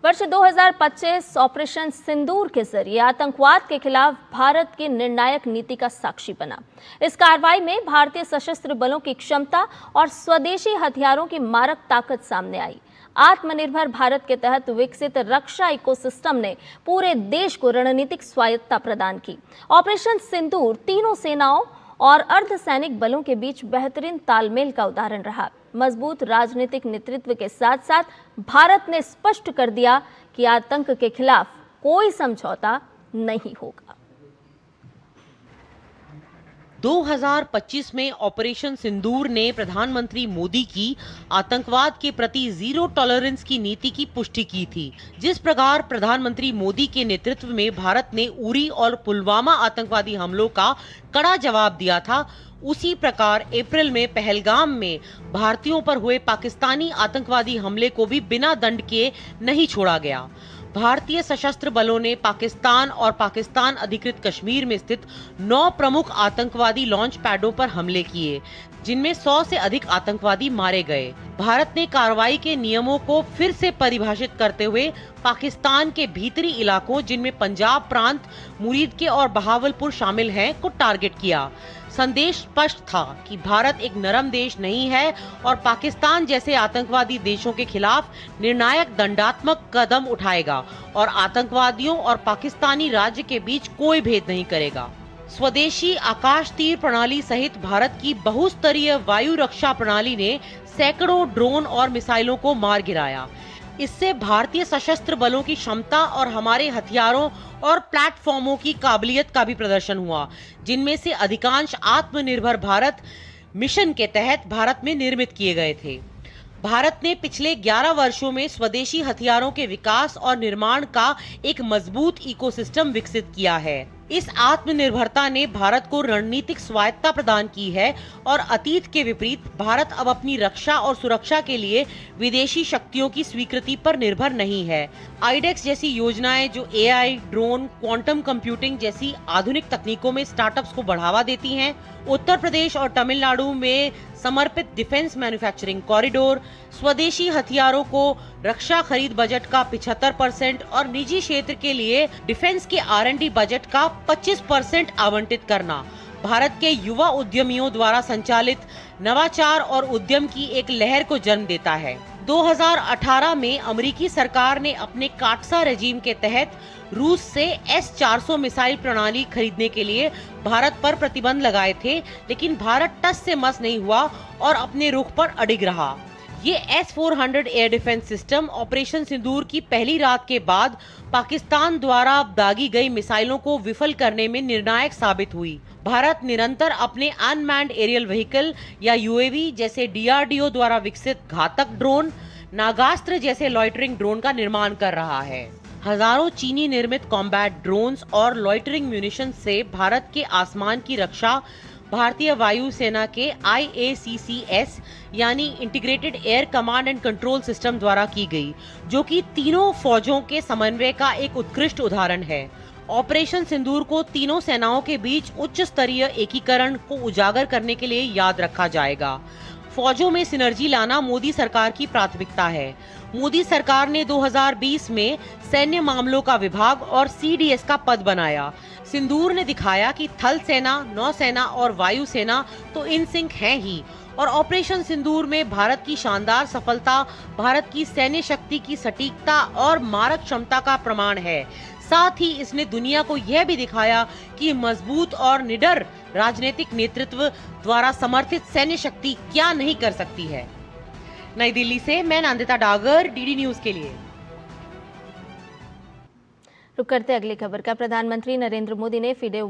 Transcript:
वर्ष 2025 ऑपरेशन सिंदूर के जरिए आतंकवाद के खिलाफ भारत की निर्णायक नीति का साक्षी बना। इस कार्रवाई में भारतीय सशस्त्र बलों की क्षमता और स्वदेशी हथियारों की मारक ताकत सामने आई। आत्मनिर्भर भारत के तहत विकसित रक्षा इकोसिस्टम ने पूरे देश को रणनीतिक स्वायत्तता प्रदान की। ऑपरेशन सिंदूर तीनों सेनाओं और अर्धसैनिक बलों के बीच बेहतरीन तालमेल का उदाहरण रहा। मजबूत राजनीतिक नेतृत्व के साथ साथ भारत ने स्पष्ट कर दिया कि आतंक के खिलाफ कोई समझौता नहीं होगा। 2025 में ऑपरेशन सिंदूर ने प्रधानमंत्री मोदी की आतंकवाद के प्रति जीरो टॉलरेंस की नीति की पुष्टि की थी। जिस प्रकार प्रधानमंत्री मोदी के नेतृत्व में भारत ने उरी और पुलवामा आतंकवादी हमलों का कड़ा जवाब दिया था, उसी प्रकार अप्रैल में पहलगाम में भारतीयों पर हुए पाकिस्तानी आतंकवादी हमले को भी बिना दंड के नहीं छोड़ा गया। भारतीय सशस्त्र बलों ने पाकिस्तान और पाकिस्तान अधिकृत कश्मीर में स्थित 9 प्रमुख आतंकवादी लॉन्च पैडों पर हमले किए, जिनमें 100 से अधिक आतंकवादी मारे गए। भारत ने कार्रवाई के नियमों को फिर से परिभाषित करते हुए पाकिस्तान के भीतरी इलाकों, जिनमें पंजाब प्रांत, मुरीदके और बहावलपुर शामिल हैं, को टारगेट किया। संदेश स्पष्ट था कि भारत एक नरम देश नहीं है और पाकिस्तान जैसे आतंकवादी देशों के खिलाफ निर्णायक दंडात्मक कदम उठाएगा और आतंकवादियों और पाकिस्तानी राज्य के बीच कोई भेद नहीं करेगा। स्वदेशी आकाश तीर प्रणाली सहित भारत की बहुस्तरीय वायु रक्षा प्रणाली ने सैकड़ों ड्रोन और मिसाइलों को मार गिराया। इससे भारतीय सशस्त्र बलों की क्षमता और हमारे हथियारों और प्लेटफॉर्मों की काबिलियत का भी प्रदर्शन हुआ, जिनमें से अधिकांश आत्मनिर्भर भारत मिशन के तहत भारत में निर्मित किए गए थे। भारत ने पिछले 11 वर्षों में स्वदेशी हथियारों के विकास और निर्माण का एक मजबूत इकोसिस्टम विकसित किया है। इस आत्मनिर्भरता ने भारत को रणनीतिक स्वायत्तता प्रदान की है और अतीत के विपरीत भारत अब अपनी रक्षा और सुरक्षा के लिए विदेशी शक्तियों की स्वीकृति पर निर्भर नहीं है। आईडेक्स जैसी योजनाएं जो एआई, ड्रोन, क्वांटम कंप्यूटिंग जैसी आधुनिक तकनीकों में स्टार्टअप्स को बढ़ावा देती हैं, उत्तर प्रदेश और तमिलनाडु में समर्पित डिफेंस मैन्युफैक्चरिंग कॉरिडोर, स्वदेशी हथियारों को रक्षा खरीद बजट का 75% और निजी क्षेत्र के लिए डिफेंस के R&D बजट का 25% आवंटित करना भारत के युवा उद्यमियों द्वारा संचालित नवाचार और उद्यम की एक लहर को जन्म देता है। 2018 में अमेरिकी सरकार ने अपने काटसा रेजिम के तहत रूस से S-400 मिसाइल प्रणाली खरीदने के लिए भारत पर प्रतिबंध लगाए थे, लेकिन भारत टस से मस नहीं हुआ और अपने रुख पर अडिग रहा। ये S-400 air defence system operation Sindoor की पहली रात के बाद पाकिस्तान द्वारा दागी गई मिसाइलों को विफल करने में निर्णायक साबित हुई। भारत निरंतर अपने अनमैन्ड एरियल व्हीकल या UAV जैसे DRDO द्वारा विकसित घातक ड्रोन, नागास्त्र जैसे लॉइटरिंग ड्रोन का निर्माण कर रहा है। हजारों चीनी निर्मित कॉम्बैट ड्रोन्स और लॉइटरिंग म्यूनिशन से भारत के आसमान की रक्षा भारतीय वायुसेना के IACCS यानी integrated air command and control system द्वारा की गई, जो कि तीनों फौजों के समन्वय का एक उत्कृष्ट उदाहरण है। ऑपरेशन सिंदूर को तीनों सेनाओं के बीच उच्च स्तरीय एकीकरण को उजागर करने के लिए याद रखा जाएगा। फौजों में सिनर्जी लाना मोदी सरकार की प्राथमिकता है। मोदी सरकार ने 2020 में सैन्य मामलों का विभाग और CDS का पद बनाया। सिंदूर ने दिखाया कि थल सेना, नौसेना और वायुसेना तो इन सिंक हैं ही, और ऑपरेशन सिंदूर में भारत की शानदार सफलता भारत की सैन्य शक्ति की सटीकता और मारक क्षमता का प्रमाण है। साथ ही इसने दुनिया को यह भी दिखाया कि मजबूत और निडर राजनीतिक नेतृत्व द्वारा समर्थित सैन्य शक्ति क्या नहीं कर सकती है। नई दिल्ली से मैं नंदिता डागर, DD न्यूज के लिए। रुक करते अगली खबर का। प्रधानमंत्री नरेंद्र मोदी ने फिडे